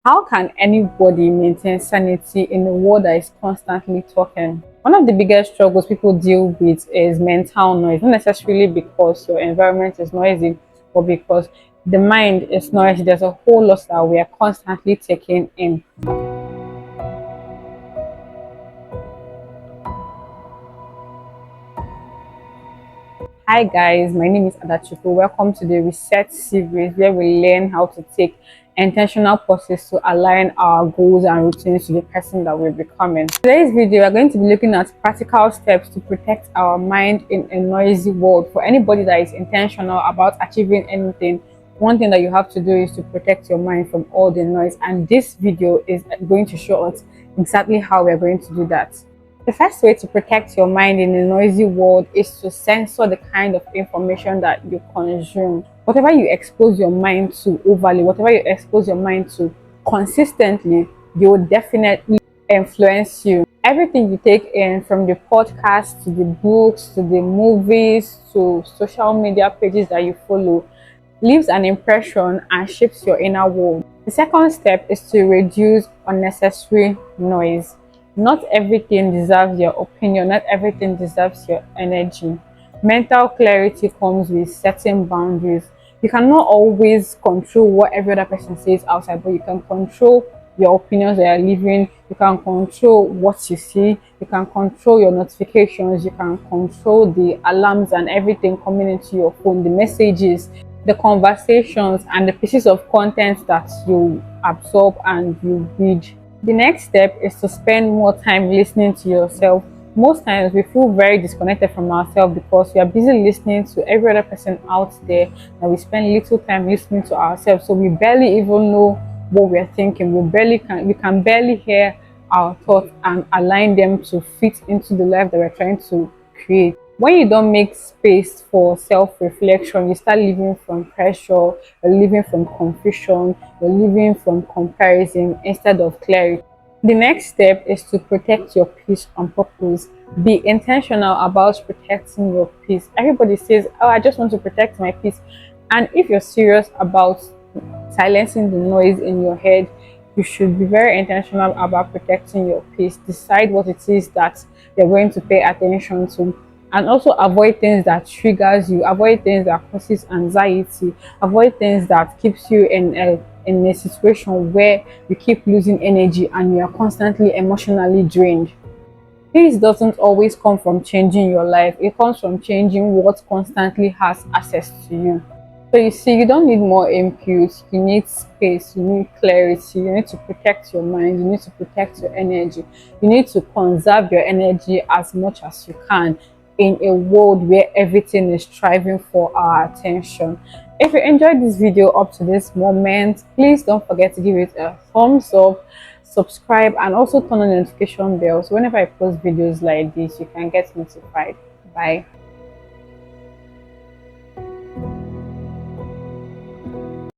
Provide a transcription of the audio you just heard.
How can anybody maintain sanity in a world that is constantly talking? One of the biggest struggles people deal with is mental noise, not necessarily because your environment is noisy, but because the mind is noisy. There's a whole lot that we are constantly taking in. Hi guys, my name is Adachuku. Welcome to the Reset series where we learn how to take intentional pauses to align our goals and routines to the person that we're becoming. In today's video, we're going to be looking at practical steps to protect our mind in a noisy world. For anybody that is intentional about achieving anything, one thing that you have to do is to protect your mind from all the noise, and this video is going to show us exactly how we're going to do that. The first way to protect your mind in a noisy world is to censor the kind of information that you consume. Whatever you expose your mind to overly, whatever you expose your mind to consistently, they will definitely influence you. Everything you take in, from the podcast to the books to the movies to social media pages that you follow, leaves an impression and shapes your inner world. The second step is to reduce unnecessary noise. Not everything deserves your opinion, not everything deserves your energy. Mental clarity comes with setting boundaries. You cannot always control what every other person says outside, but you can control your opinions that you're living. You can control what you see. You can control your notifications. You can control the alarms and everything coming into your phone, the messages, the conversations, and the pieces of content that you absorb and you read. The next step is to spend more time listening to yourself. Most times we feel very disconnected from ourselves because we are busy listening to every other person out there, and we spend little time listening to ourselves. So we barely even know what we're thinking. We can barely hear our thoughts and align them to fit into the life that we're trying to create. When you don't make space for self-reflection, you start living from pressure, you're living from confusion, you're living from comparison instead of clarity. The next step is to protect your peace on purpose. Be intentional about protecting your peace. Everybody says, "Oh, I just want to protect my peace." And if you're serious about silencing the noise in your head, you should be very intentional about protecting your peace. Decide what it is that you're going to pay attention to, and also avoid things that triggers you, avoid things that causes anxiety, avoid things that keeps you in a situation where you keep losing energy and you are constantly emotionally drained. Peace doesn't always come from changing your life, it comes from changing what constantly has access to you. So you see, you don't need more input, you need space, you need clarity, you need to protect your mind, you need to protect your energy, you need to conserve your energy as much as you can in a world where everything is striving for our attention. If you enjoyed this video up to this moment, please don't forget to give it a thumbs up, subscribe, and also turn on the notification bell so whenever I post videos like this, you can get notified. Bye.